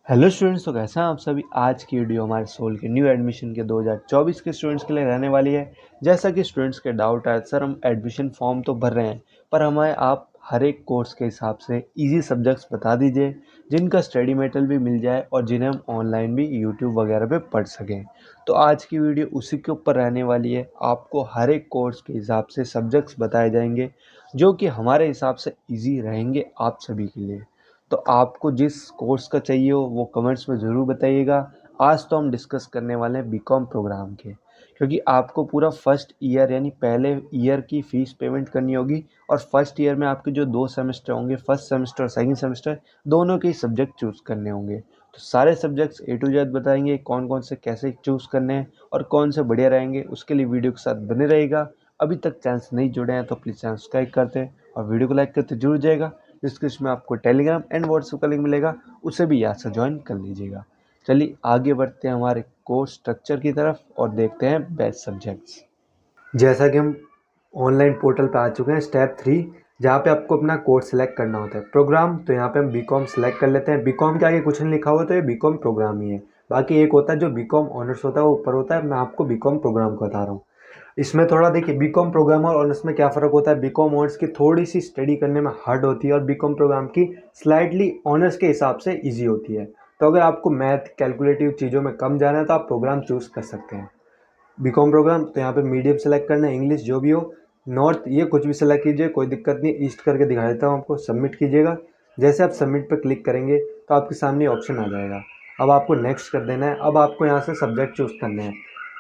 Hello students, तो कैसे हैं आप सभी। आज की वीडियो हमारे सोल के न्यू एडमिशन के 2024 के स्टूडेंट्स के लिए रहने वाली है। जैसा कि स्टूडेंट्स के डाउट आए, सर हम एडमिशन फॉर्म तो भर रहे हैं पर हमें आप हर एक कोर्स के हिसाब से इजी सब्जेक्ट्स बता दीजिए जिनका स्टडी मटेरियल भी मिल जाए और जिन्हें हम ऑनलाइन भी यूट्यूब वगैरह पे पढ़ सकें। तो आज की वीडियो उसी के ऊपर रहने वाली है। आपको हर एक कोर्स के हिसाब से सब्जेक्ट्स बताए जाएंगे जो कि हमारे हिसाब से ईजी रहेंगे आप सभी के लिए। तो आपको जिस कोर्स का चाहिए हो वो कमेंट्स में ज़रूर बताइएगा। आज तो हम डिस्कस करने वाले हैं बीकॉम प्रोग्राम के, क्योंकि आपको पूरा फर्स्ट ईयर यानी पहले ईयर की फ़ीस पेमेंट करनी होगी और फर्स्ट ईयर में आपके जो 2 सेमेस्टर होंगे, फर्स्ट सेमेस्टर और सेकंड सेमेस्टर, दोनों के ही सब्जेक्ट चूज़ करने होंगे। तो सारे सब्जेक्ट्स ए टू जेड बताएंगे, कौन कौन से कैसे चूज़ करने हैं और कौन से बढ़िया रहेंगे। उसके लिए वीडियो के साथ बने रहेगा। अभी तक चैनल से नहीं जुड़े हैं तो प्लीज़ चैनल सब्सक्राइब करते हैं और वीडियो को लाइक करते जरूर जाएगा। डिस्क्रिप्शन में आपको टेलीग्राम एंड व्हाट्सएप का लिंक मिलेगा, उसे भी याद से ज्वाइन कर लीजिएगा। चलिए आगे बढ़ते हैं हमारे कोर्स स्ट्रक्चर की तरफ और देखते हैं बेस्ट सब्जेक्ट्स। जैसा कि हम ऑनलाइन पोर्टल पे आ चुके हैं, स्टेप 3 जहाँ पे आपको अपना कोर्स सेलेक्ट करना होता है। प्रोग्राम, तो यहाँ पे हम बीकॉम सेलेक्ट कर लेते हैं। बीकॉम के आगे कुछ नहीं लिखा हुआ तो ये बीकॉम प्रोग्राम ही है। बाकी एक होता है जो बीकॉम ऑनर्स होता है, वो ऊपर होता है। मैं आपको बीकॉम प्रोग्राम को बता रहा हूँ। इसमें थोड़ा देखिए, बीकॉम प्रोग्राम और ऑनर्स में क्या फ़र्क होता है। बीकॉम ऑनर्स की थोड़ी सी स्टडी करने में हार्ड होती है और बीकॉम प्रोग्राम की स्लाइटली ऑनर्स के हिसाब से इजी होती है। तो अगर आपको मैथ कैलकुलेटिव चीज़ों में कम जाना है तो आप प्रोग्राम चूज़ कर सकते हैं। बीकॉम प्रोग्राम, तो यहाँ पे मीडियम सेलेक्ट करना है, इंग्लिश जो भी हो, नॉर्थ ये कुछ भी सेलेक्ट कीजिए, कोई दिक्कत नहीं। ईस्ट करके दिखा देता हूँ आपको, सबमिट कीजिएगा। जैसे आप सबमिट पर क्लिक करेंगे तो आपके सामने ऑप्शन आ जाएगा। अब आपको नेक्स्ट कर देना है। अब आपको यहाँ से सब्जेक्ट चूज़ करने हैं।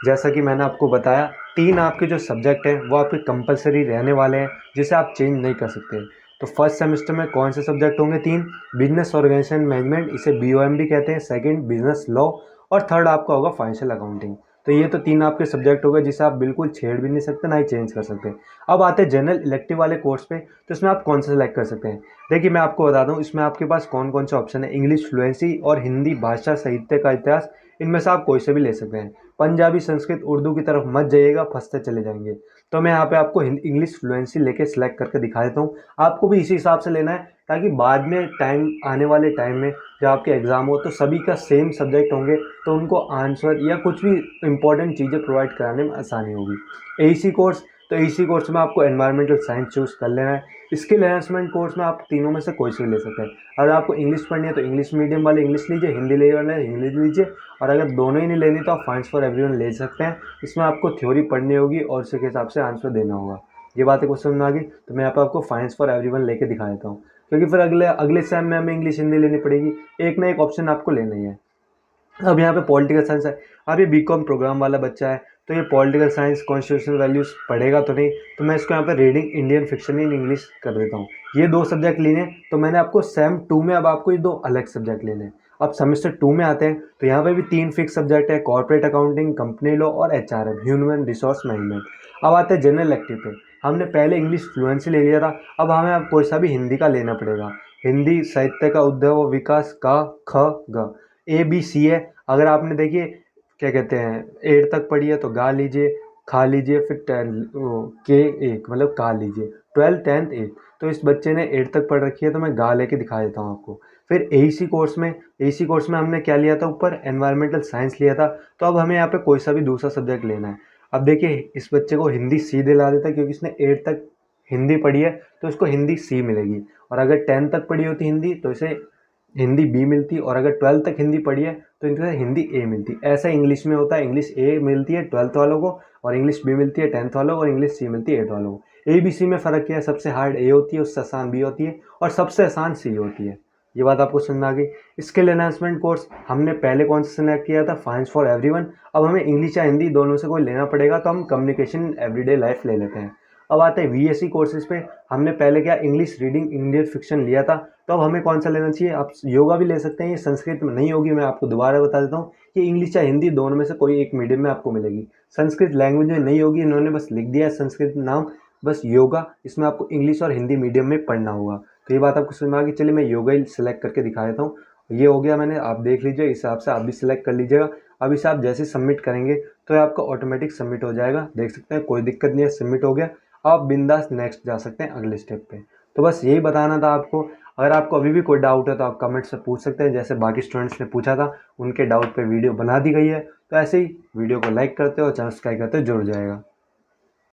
जैसा कि मैंने आपको बताया, 3 आपके जो सब्जेक्ट हैं वो आपके कंपलसरी रहने वाले हैं, जिसे आप चेंज नहीं कर सकते। तो फर्स्ट सेमेस्टर में कौन से सब्जेक्ट होंगे? 3। बिजनेस ऑर्गेनाइजेशन मैनेजमेंट, इसे बीओएम भी कहते हैं। सेकंड बिजनेस लॉ और थर्ड आपका होगा फाइनेंशियल अकाउंटिंग। तो ये तो 3 आपके सब्जेक्ट हो गए जिसे आप बिल्कुल छेड़ भी नहीं सकते, ना ही चेंज कर सकते। अब आते हैं जनरल इलेक्टिव वाले कोर्स पे, तो इसमें आप कौन सा सेलेक्ट कर सकते हैं। देखिए मैं आपको बता दूं, इसमें आपके पास कौन कौन से ऑप्शन है। इंग्लिश फ्लुएंसी और हिंदी भाषा साहित्य का इतिहास, इनमें से आप कोई से भी ले सकते हैं। पंजाबी संस्कृत उर्दू की तरफ मत जाइएगा, फंसते चले जाएंगे। तो मैं यहाँ पे आपको इंग्लिश फ्लुएंसी लेके सिलेक्ट करके दिखा देता हूँ। आपको भी इसी हिसाब से लेना है ताकि बाद में टाइम आने वाले टाइम में जब आपके एग्ज़ाम हो तो सभी का सेम सब्जेक्ट होंगे, तो उनको आंसर या कुछ भी इंपॉर्टेंट चीज़ें प्रोवाइड कराने में आसानी होगी। एईसी कोर्स, तो एईसी कोर्स में आपको एनवायरमेंटल साइंस चूज़ कर लेना है। स्किल एनहांसमेंट कोर्स में आप तीनों में से कोई से भी ले सकते हैं। अगर आपको इंग्लिश पढ़नी है तो इंग्लिश मीडियम वाले इंग्लिश लीजिए, हिंदी लेने वाले हिंदी लीजिए, और अगर दोनों ही नहीं लेनी तो आप फाइंस फॉर एवरीवन ले सकते हैं। इसमें आपको थ्योरी पढ़नी होगी और उसी के हिसाब से आंसर देना होगा। ये बातें क्वेश्चन में आ गई, तो मैं यहाँ पर आपको फाइंस फॉर एवरीवन लेके दिखा देता हूँ, क्योंकि फिर अगले अगले सेम में हमें इंग्लिश हिंदी लेनी पड़ेगी। एक ना एक ऑप्शन आपको लेना ही है। अब यहाँ पे पॉलिटिकल साइंस है। अब ये बीकॉम प्रोग्राम वाला बच्चा है तो ये पॉलिटिकल साइंस कॉन्स्टिट्यूशनल वैल्यूज पढ़ेगा तो नहीं, तो मैं इसको यहाँ पे reading Indian fiction in English कर देता हूँ। ये 2 सब्जेक्ट लेने, तो मैंने आपको सेम 2 में अब आपको ये 2 अलग सब्जेक्ट लेने हैं। अब सेमेस्टर 2 में आते हैं तो यहाँ पे भी 3 फिक्स सब्जेक्ट है, कॉर्पोरेट अकाउंटिंग, कंपनी लॉ और एचआरएम, ह्यूमन रिसोर्स मैनेजमेंट। अब आते हैं जनरल इलेक्टिव पे। हमने पहले इंग्लिश फ्लुएंसी ले लिया था, अब हमें अब कोई सा भी हिंदी का लेना पड़ेगा। हिंदी साहित्य का उद्भव विकास का ख ग, ए बी सी है। अगर आपने देखिए क्या कहते हैं 8 तक पढ़ी है तो गा लीजिए, खा लीजिए, फिर 10 के एक मतलब का लीजिए, 12 10 8। तो इस बच्चे ने 8 तक पढ़ रखी है तो मैं गा लेके दिखा देता हूँ आपको। फिर एईसी कोर्स में हमने क्या लिया था, ऊपर एनवायरमेंटल साइंस लिया था। तो अब हमें यहाँ पे कोई सा भी दूसरा सब्जेक्ट लेना है। अब देखिए इस बच्चे को हिंदी सी दिला देता है, क्योंकि इसने 8 तक हिंदी पढ़ी है तो इसको हिंदी सी मिलेगी। और अगर 10 तक पढ़ी होती हिंदी तो इसे हिंदी बी मिलती, और अगर 12 तक हिंदी पढ़ी है तो इनसे हिंदी ए मिलती। ऐसा इंग्लिश में होता है, इंग्लिश ए मिलती है 12th वालों को और इंग्लिश बी मिलती है 10th वालों को और इंग्लिश सी मिलती है 8th वालों को। ए बी सी में फ़र्क क्या है? सबसे हार्ड ए होती है, उससे आसान बी होती है और सबसे आसान सी होती है। ये बात आपको समझ में आ गई। स्किल एनहांसमेंट कोर्स हमने पहले कौन सा सेलेक्ट किया था? Finance for everyone. अब हमें इंग्लिश या हिंदी दोनों से कोई लेना पड़ेगा, तो हम कम्युनिकेशन एवरीडे लाइफ ले लेते हैं। अब आते हैं वीएससी कोर्सेज पे। हमने पहले क्या इंग्लिश रीडिंग इंडियन फिक्शन लिया था, तो अब हमें कौन सा लेना चाहिए? आप योगा भी ले सकते हैं, ये संस्कृत में नहीं होगी। मैं आपको दोबारा बता देता हूँ कि इंग्लिश या हिंदी दोनों में से कोई एक मीडियम में आपको मिलेगी। संस्कृत लैंग्वेज में नहीं होगी, इन्होंने बस लिख दिया है संस्कृत नाम, बस योगा। इसमें आपको इंग्लिश और हिंदी मीडियम में पढ़ना होगा। तो ये बात आपको समझ में आ गई। चलिए मैं योगा ही सिलेक्ट करके दिखा देता हूँ। ये हो गया मैंने, आप देख लीजिए, इस हिसाब से आप भी सिलेक्ट कर लीजिएगा। अब इसे आप जैसे सबमिट करेंगे तो ये आपका ऑटोमेटिक सबमिट हो जाएगा। देख सकते हैं कोई दिक्कत नहीं है, सबमिट हो गया। आप बिंदास नेक्स्ट जा सकते हैं अगले स्टेप पे। तो बस यही बताना था आपको। अगर आपको अभी भी कोई डाउट है तो आप कमेंट से पूछ सकते हैं, जैसे बाकी स्टूडेंट्स ने पूछा था, उनके डाउट पे वीडियो बना दी गई है। तो ऐसे ही वीडियो को लाइक करते हो और चैनल सब्सक्राइब करते हो जुड़ जाएगा।